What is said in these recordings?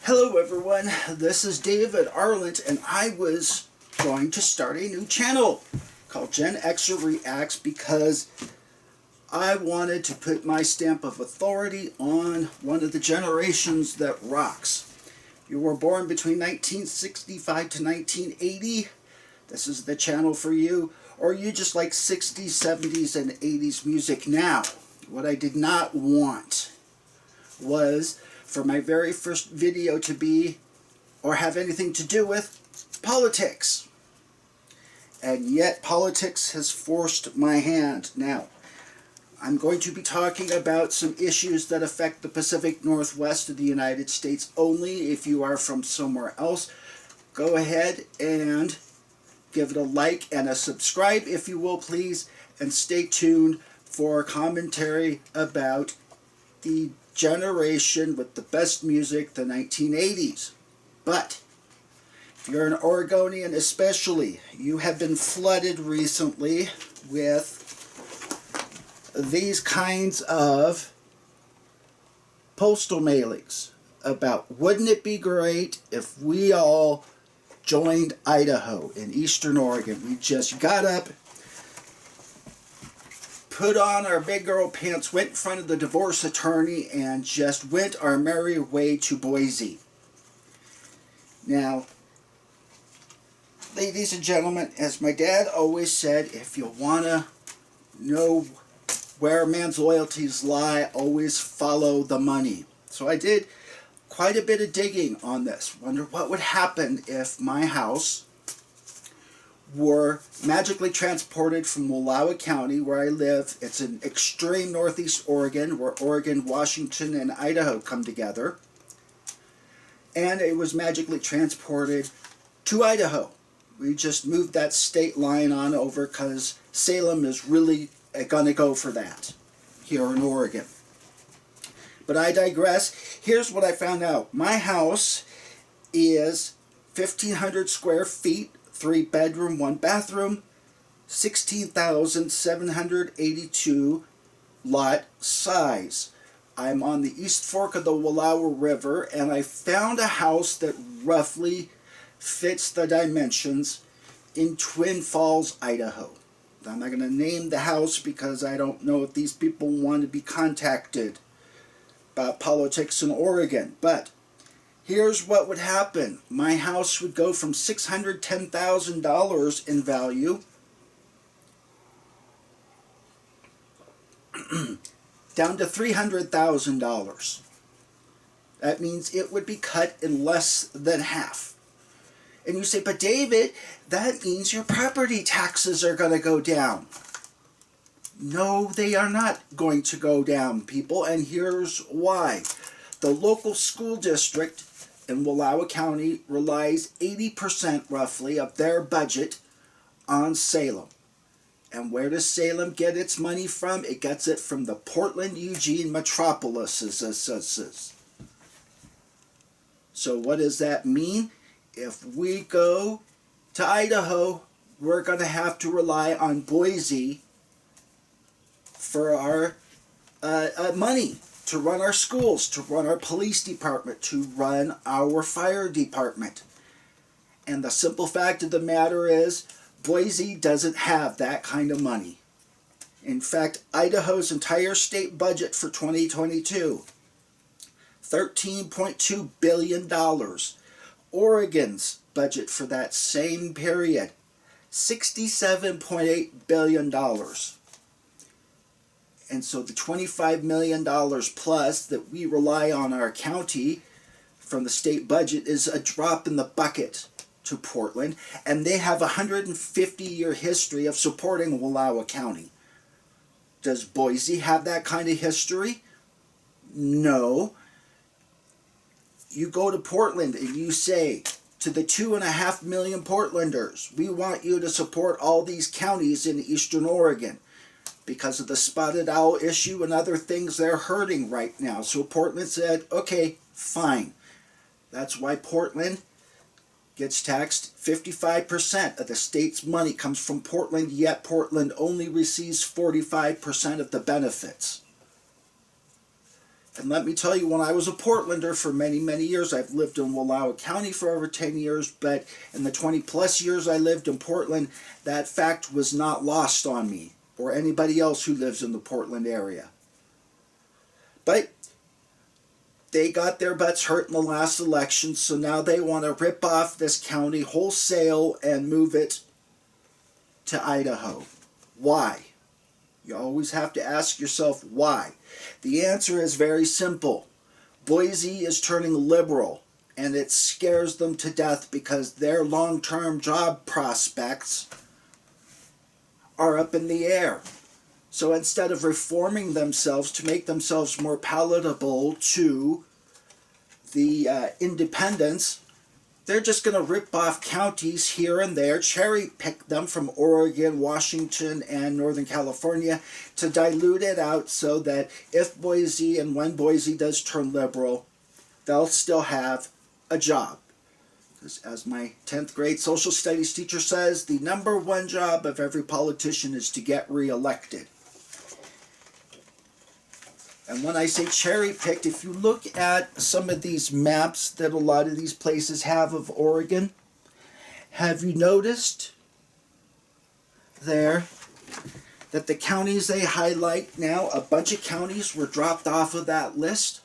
Hello everyone, this is David Arlant, and I was going to start a new channel called Gen Xer Reacts because I wanted to put my stamp of authority on one of the generations that rocks. You were born between 1965 to 1980, this is the channel for you, or you just like 60s, 70s, and 80s music now. What I did not want was for my very first video to be or have anything to do with politics. And yet politics has forced my hand. Now, I'm going to be talking about some issues that affect the Pacific Northwest of the United States only. If you are from somewhere else, go ahead and give it a like and a subscribe if you will, please, and stay tuned for commentary about the generation with the best music, the 1980s. But if you're an Oregonian especially, you have been flooded recently with these kinds of postal mailings about wouldn't it be great if we all joined Idaho in Eastern Oregon. We just got up, put on our big girl pants, went in front of the divorce attorney, and just went our merry way to Boise. Now, ladies and gentlemen, as my dad always said, if you want to know where a man's loyalties lie, always follow the money. So I did quite a bit of digging on this. Wonder what would happen if my house were magically transported from Wallowa County, where I live. It's in extreme northeast Oregon, where Oregon, Washington, and Idaho come together. And it was magically transported to Idaho. We just moved that state line on over because Salem is really going to go for that here in Oregon. But I digress. Here's what I found out. My house is 1,500 square feet, 3-bedroom, 1-bathroom, 16,782 lot size. I'm on the East Fork of the Wallowa River, and I found a house that roughly fits the dimensions in Twin Falls, Idaho. I'm not going to name the house because I don't know if these people want to be contacted about politics in Oregon, but here's what would happen. My house would go from $610,000 in value down to $300,000. That means it would be cut in less than half. And you say, but David, that means your property taxes are going to go down. No, they are not going to go down, people, and here's why. The local school district in Wallowa County relies 80% roughly of their budget on Salem. And where does Salem get its money from? It gets it from the Portland-Eugene metropolises. So what does that mean? If we go to Idaho, we're going to have to rely on Boise for our money, to run our schools, to run our police department, to run our fire department. And the simple fact of the matter is, Boise doesn't have that kind of money. In fact, Idaho's entire state budget for 2022, $13.2 billion. Oregon's budget for that same period, $67.8 billion. And so the $25 million plus that we rely on our county from the state budget is a drop in the bucket to Portland, and they have a 150-year history of supporting Wallowa County. Does Boise have that kind of history? No. You go to Portland and you say to the 2.5 million Portlanders, we want you to support all these counties in Eastern Oregon because of the spotted owl issue and other things they're hurting right now. So Portland said, okay, fine. That's why Portland gets taxed. 55% of the state's money comes from Portland, yet Portland only receives 45% of the benefits. And let me tell you, when I was a Portlander for many, many years, I've lived in Wallowa County for over 10 years, but in the 20 plus years I lived in Portland, that fact was not lost on me or anybody else who lives in the Portland area. But they got their butts hurt in the last election, so now they want to rip off this county wholesale and move it to Idaho. Why? You always have to ask yourself why. The answer is very simple. Boise is turning liberal, and it scares them to death because their long-term job prospects are up in the air. So instead of reforming themselves to make themselves more palatable to the independents, they're just going to rip off counties here and there, cherry pick them from Oregon, Washington, and Northern California to dilute it out so that if Boise and when Boise does turn liberal, they'll still have a job. Because as my 10th grade social studies teacher says, the number one job of every politician is to get reelected. And when I say cherry-picked, if you look at some of these maps that a lot of these places have of Oregon, have you noticed there that the counties they highlight now, a bunch of counties were dropped off of that list?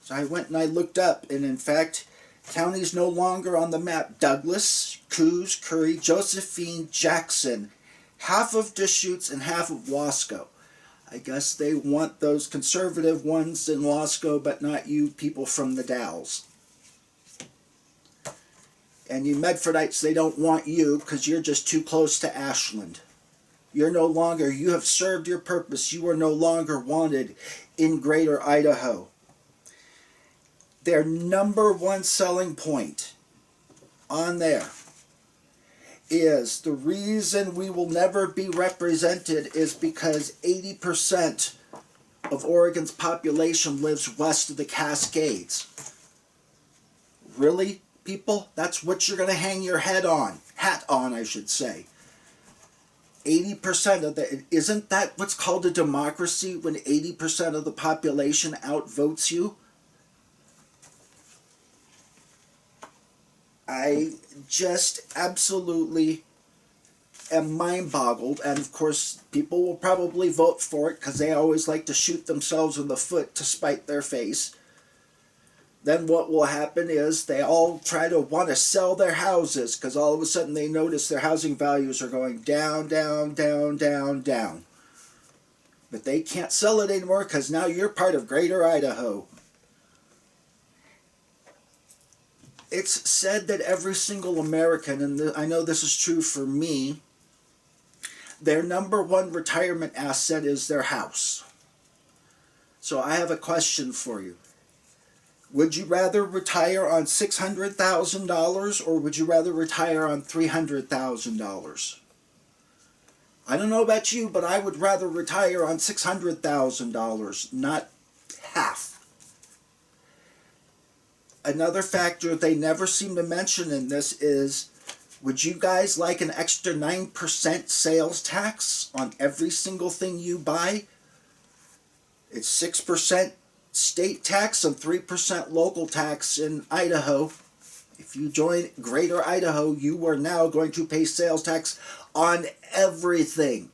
So I went and I looked up, and in fact, counties no longer on the map: Douglas, Coos, Curry, Josephine, Jackson, half of Deschutes, and half of Wasco. I guess they want those conservative ones in Wasco, but not you people from the Dalles. And you Medfordites, they don't want you because you're just too close to Ashland. You're no longer, you have served your purpose. You are no longer wanted in Greater Idaho. Their number one selling point on there is the reason we will never be represented is because 80% of Oregon's population lives west of the Cascades. Really, people? That's what you're going to hang your hat on, I should say. 80% of the, isn't that what's called a democracy when 80% of the population outvotes you? I just absolutely am mind-boggled, and of course people will probably vote for it because they always like to shoot themselves in the foot to spite their face. Then what will happen is they all try to want to sell their houses because all of a sudden they notice their housing values are going down, down, down, down, down. But they can't sell it anymore because now you're part of Greater Idaho. It's said that every single American, and I know this is true for me, their number one retirement asset is their house. So I have a question for you. Would you rather retire on $600,000 or would you rather retire on $300,000? I don't know about you, but I would rather retire on $600,000, not half. Another factor they never seem to mention in this is, would you guys like an extra 9% sales tax on every single thing you buy? It's 6% state tax and 3% local tax in Idaho. If you join Greater Idaho, you are now going to pay sales tax on everything.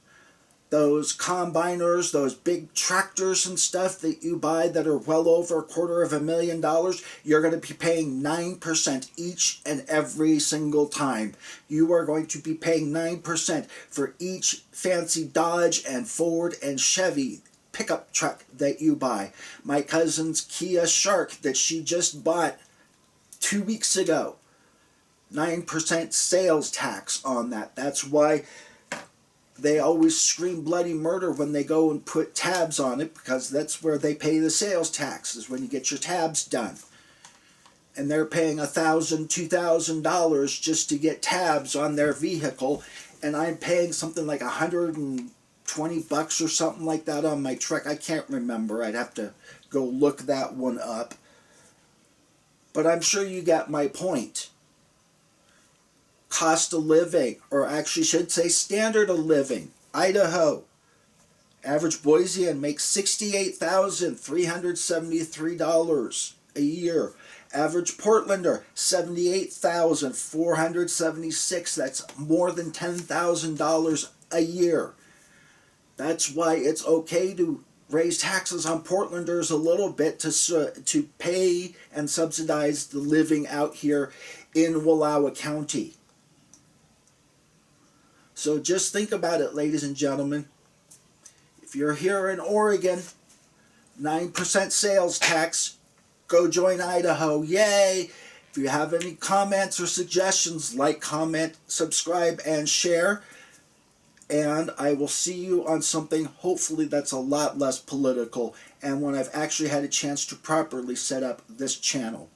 Those combiners, those big tractors and stuff that you buy that are well over $250,000, you're going to be paying 9% each and every single time. You are going to be paying 9% for each fancy Dodge and Ford and Chevy pickup truck that you buy. My cousin's Kia Shark that she just bought 2 weeks ago, 9% sales tax on that. That's why they always scream bloody murder when they go and put tabs on it, because that's where they pay the sales tax, is when you get your tabs done. And they're paying $1,000, $2,000 just to get tabs on their vehicle, and I'm paying something like $120 or something like that on my truck. I can't remember. I'd have to go look that one up. But I'm sure you got my point. Cost of living, or actually should say standard of living, Idaho. Average Boisean makes $68,373 a year. Average Portlander, $78,476. That's more than $10,000 a year. That's why it's okay to raise taxes on Portlanders a little bit to pay and subsidize the living out here in Wallowa County. So just think about it, ladies and gentlemen. If you're here in Oregon, 9% sales tax, go join Idaho. Yay! If you have any comments or suggestions, like, comment, subscribe, and share. And I will see you on something hopefully that's a lot less political and when I've actually had a chance to properly set up this channel.